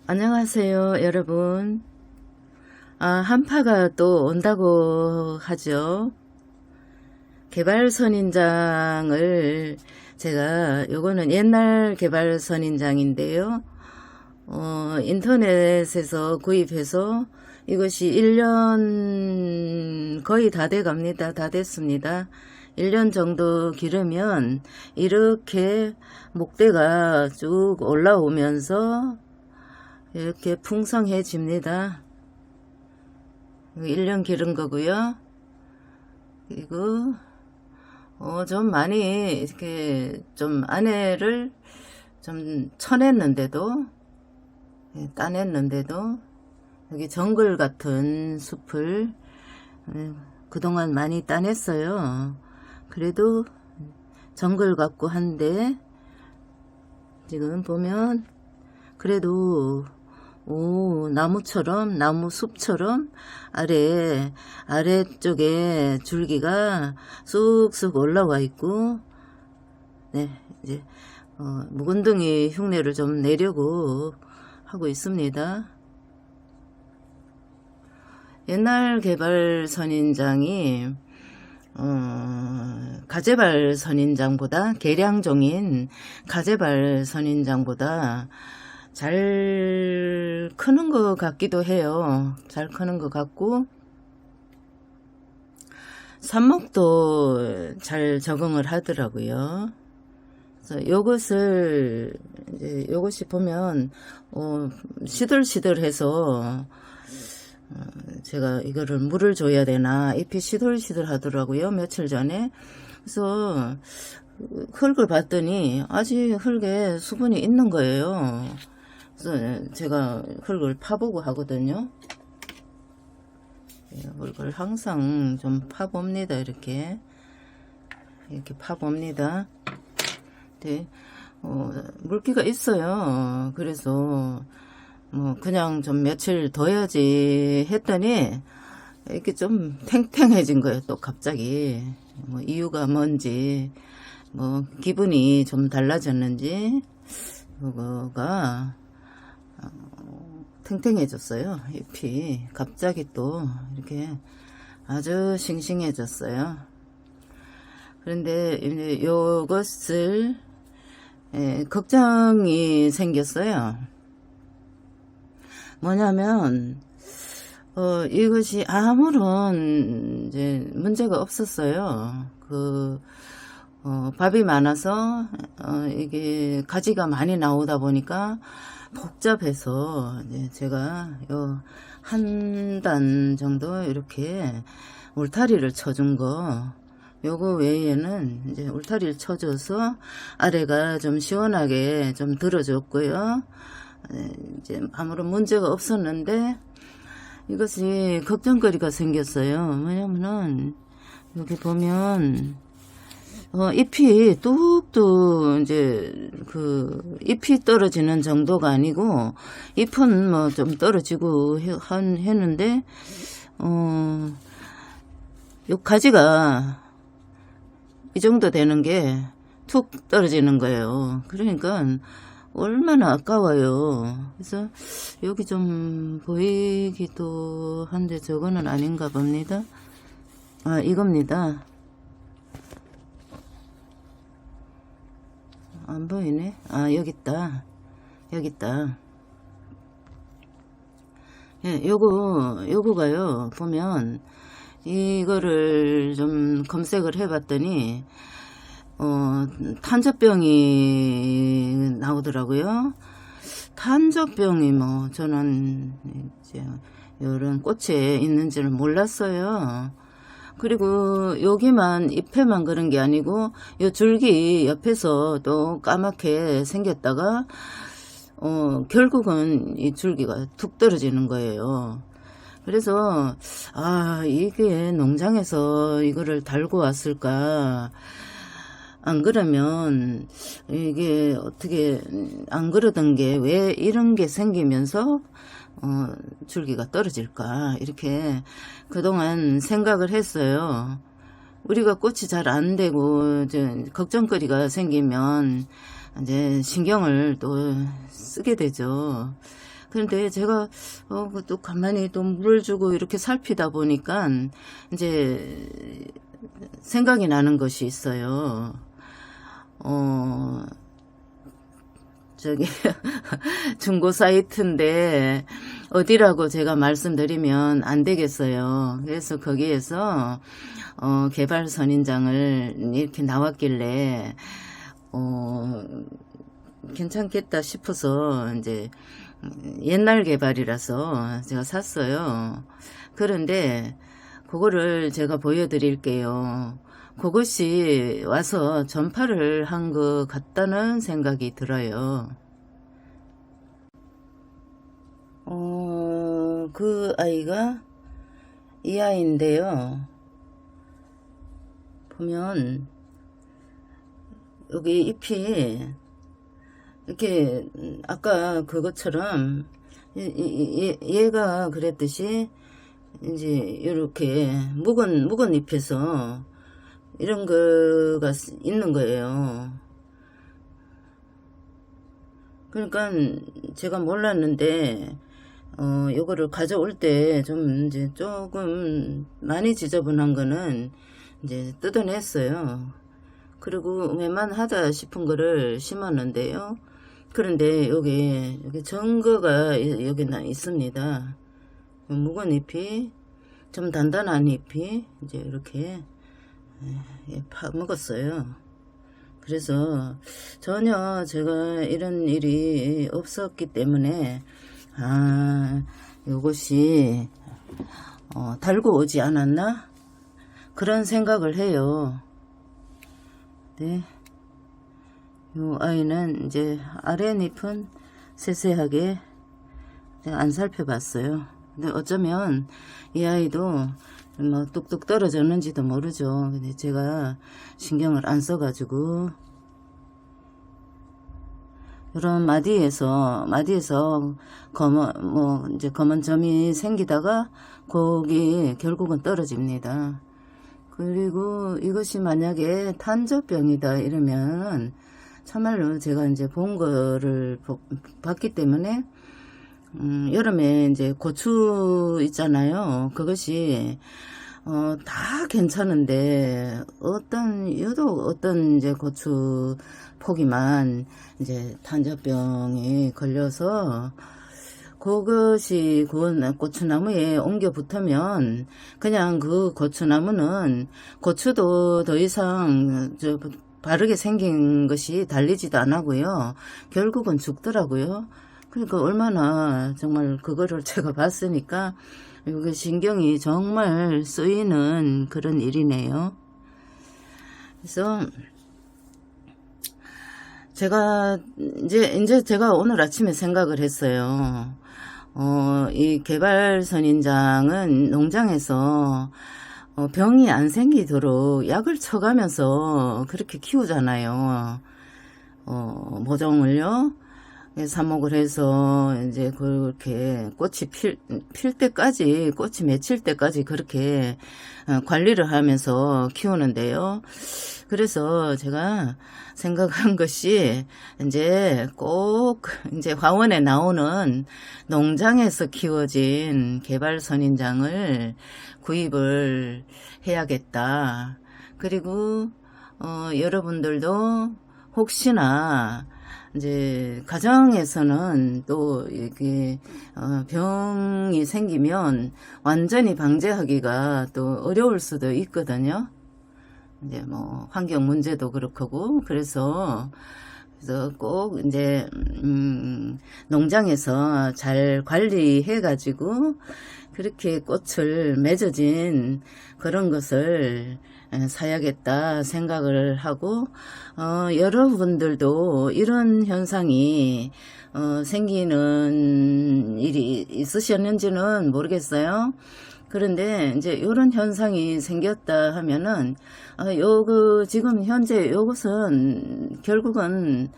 안녕하세요, 여러분. 한파가 또 온다고 하죠. 개발선인장을 요거는 옛날 개발선인장인데요. 인터넷에서 구입해서 이것이 1년 거의 다 돼 갑니다. 다 됐습니다. 1년 정도 기르면 이렇게 목대가 쭉 올라오면서 이렇게 풍성해집니다. 1년 기른 거고요. 그리고 좀 많이 이렇게 좀 안에를 좀 쳐냈는데도, 따냈는데도 여기 정글 같은 숲을 그동안 많이 따냈어요. 그래도 정글 같고 한데 지금 보면 그래도 나무처럼, 나무 숲처럼 아래쪽에 줄기가 쑥쑥 올라와 있고, 네, 이제, 묵은둥이 흉내를 좀 내려고 하고 있습니다. 옛날 개발 선인장이, 가재발 선인장보다, 계량종인 가재발 선인장보다 잘 크는 것 같기도 해요. 잘 크는 것 같고 삽목도 잘 적응을 하더라고요. 그래서 요것이 보면 시들시들해서 제가 이거를 물을 줘야 되나, 잎이 시들시들 하더라고요, 며칠 전에. 그래서 흙을 봤더니 아직 흙에 수분이 있는 거예요. 그래서 제가 흙을 파보고 하거든요. 흙을 항상 좀 파봅니다. 이렇게 파봅니다. 네, 물기가 있어요. 그래서 그냥 좀 며칠 둬야지 했더니 이렇게 좀 탱탱해진 거예요. 또 갑자기 이유가 뭔지, 기분이 좀 달라졌는지 그거가 탱탱해졌어요. 잎이 갑자기 또 이렇게 아주 싱싱해졌어요. 그런데 이제 요것을 걱정이 생겼어요. 뭐냐면 이것이 아무런 이제 문제가 없었어요. 밥이 많아서 이게 가지가 많이 나오다 보니까 복잡해서 이제 제가 요 한 단 정도 이렇게 울타리를 쳐준 거, 요거 외에는 이제 울타리를 쳐줘서 아래가 좀 시원하게 좀 들어줬고요. 이제 아무런 문제가 없었는데 이것이 걱정거리가 생겼어요. 뭐냐면은 여기 보면 잎이 뚝뚝 이제 잎이 떨어지는 정도가 아니고 잎은 좀 떨어지고 했는데 요 가지가 이 정도 되는 게 툭 떨어지는 거예요. 그러니까 얼마나 아까워요. 그래서 여기 좀 보이기도 한데 저거는 아닌가 봅니다. 이겁니다. 안 보이네. 여기 있다. 여기 있다. 예, 요거가요, 보면, 이거를 좀 검색을 해봤더니, 탄저병이 나오더라고요. 탄저병이 저는 이제, 이런 꽃에 있는지를 몰랐어요. 그리고 여기만 잎에만 그런 게 아니고 요 줄기 옆에서 또 까맣게 생겼다가 결국은 이 줄기가 툭 떨어지는 거예요. 그래서 이게 농장에서 이거를 달고 왔을까, 안 그러면 이게 어떻게 안 그러던 게 왜 이런 게 생기면서 줄기가 떨어질까, 이렇게 그동안 생각을 했어요. 우리가 꽃이 잘 안 되고 이제 걱정거리가 생기면 이제 신경을 또 쓰게 되죠. 그런데 제가 또 가만히 또 물을 주고 이렇게 살피다 보니까 이제 생각이 나는 것이 있어요. 저기 중고 사이트인데 어디라고 제가 말씀드리면 안 되겠어요. 그래서 거기에서 개발 선인장을 이렇게 나왔길래 괜찮겠다 싶어서 이제 옛날 개발이라서 제가 샀어요. 그런데 그거를 제가 보여드릴게요. 그것이 와서 전파를 한 것 같다는 생각이 들어요. 그 아이가 이 아이인데요. 보면 여기 잎이 이렇게 아까 그것처럼 얘가 그랬듯이 이제 이렇게 묵은 잎에서 이런 거가 있는 거예요. 그러니까 제가 몰랐는데 요거를 가져올 때 좀 이제 조금 많이 지저분한 거는 이제 뜯어냈어요. 그리고 웬만하다 싶은 거를 심었는데요. 그런데 여기 증거가 여기 있습니다. 묵은 잎이 좀 단단한 잎이 이제 이렇게 파먹었어요. 그래서 전혀 제가 이런 일이 없었기 때문에 요것이 달고 오지 않았나 그런 생각을 해요. 네, 요 아이는 이제 아랫잎은 세세하게 안 살펴봤어요. 근데 어쩌면 이 아이도 뭐 뚝뚝 떨어졌는지도 모르죠. 근데 제가 신경을 안 써가지고 이런 마디에서 검은 점이 생기다가 거기 결국은 떨어집니다. 그리고 이것이 만약에 탄저병이다 이러면 참말로 제가 이제 본 거를 봤기 때문에 여름에 이제 고추 있잖아요. 그것이 다 괜찮은데 유독 어떤 이제 고추 포기만 이제 탄저병이 걸려서 그것이 그 고추나무에 옮겨 붙으면 그냥 그 고추나무는 고추도 더 이상 바르게 생긴 것이 달리지도 안 하고요. 결국은 죽더라고요. 그러니까 얼마나 정말 그거를 제가 봤으니까 이게 신경이 정말 쓰이는 그런 일이네요. 그래서 제가 이제 제가 오늘 아침에 생각을 했어요. 이 개발 선인장은 농장에서 병이 안 생기도록 약을 쳐가면서 그렇게 키우잖아요. 모종을요. 삽목을 해서 이제 그렇게 꽃이 필 때까지, 꽃이 맺힐 때까지 그렇게 관리를 하면서 키우는데요. 그래서 제가 생각한 것이 이제 꼭 이제 화원에 나오는 농장에서 키워진 개발 선인장을 구입을 해야겠다. 그리고 여러분들도 혹시나 이제 가정에서는 또 이게 병이 생기면 완전히 방제하기가 또 어려울 수도 있거든요. 이제 뭐 환경 문제도 그렇고 그래서 꼭 이제 농장에서 잘 관리해 가지고 그렇게 꽃을 맺어진 그런 것을 사야겠다 생각을 하고 여러분들도 이런 현상이 생기는 일이 있으셨는지는 모르겠어요. 그런데 이제 이런 현상이 생겼다 하면은 지금 현재 요것은 결국은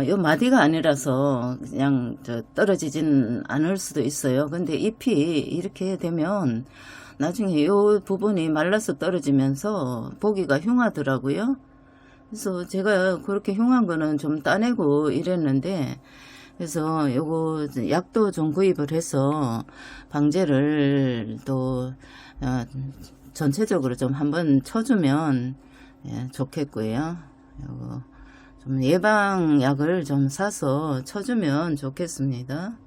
요 마디가 아니라서 그냥 떨어지진 않을 수도 있어요. 근데 잎이 이렇게 되면 나중에 요 부분이 말라서 떨어지면서 보기가 흉하더라고요. 그래서 제가 그렇게 흉한 거는 좀 따내고 이랬는데 그래서 요거 약도 좀 구입을 해서 방제를 또 전체적으로 좀 한번 쳐주면 좋겠고요. 요거 좀 예방약을 좀 사서 쳐주면 좋겠습니다.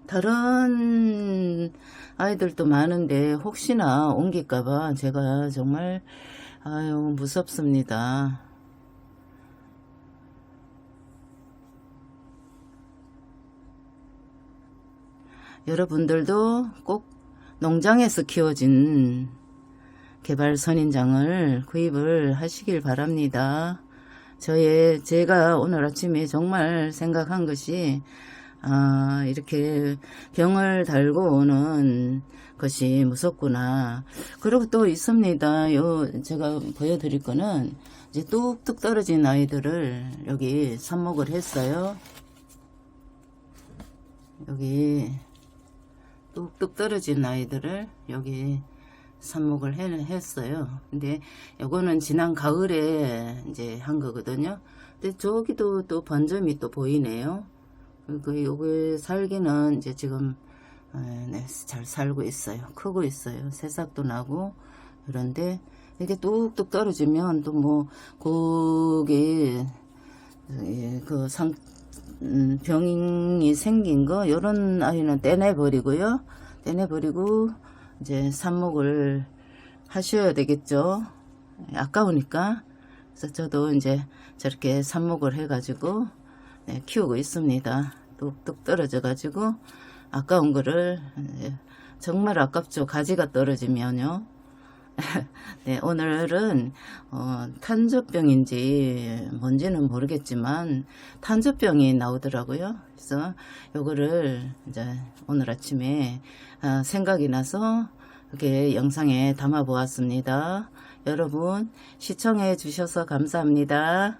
다른 아이들도 많은데 혹시나 옮길까봐 제가 정말 아유 무섭습니다. 여러분들도 꼭 농장에서 키워진 개발 선인장을 구입을 하시길 바랍니다. 제가 오늘 아침에 정말 생각한 것이, 이렇게 병을 달고 오는 것이 무섭구나. 그리고 또 있습니다. 제가 보여드릴 거는, 이제 뚝뚝 떨어진 아이들을 여기 삽목을 했어요. 여기 뚝뚝 떨어진 아이들을 여기 삽목을 했어요. 근데 요거는 지난 가을에 이제 한 거거든요. 근데 저기도 또 번점이 또 보이네요. 그리고 요게 살기는 이제 지금 잘 살고 있어요. 크고 있어요. 새싹도 나고. 그런데 이렇게 뚝뚝 떨어지면 또 뭐 거기 병이 생긴 거 요런 아이는 떼내버리고요. 떼내버리고 이제 삽목을 하셔야 되겠죠. 아까우니까. 그래서 저도 이제 저렇게 삽목을 해가지고 키우고 있습니다. 뚝뚝 떨어져 가지고 아까운 거를 정말 아깝죠. 가지가 떨어지면요. 네, 오늘은 탄저병인지 뭔지는 모르겠지만 탄저병이 나오더라고요. 그래서 요거를 이제 오늘 아침에 생각이 나서 이렇게 영상에 담아 보았습니다. 여러분 시청해 주셔서 감사합니다.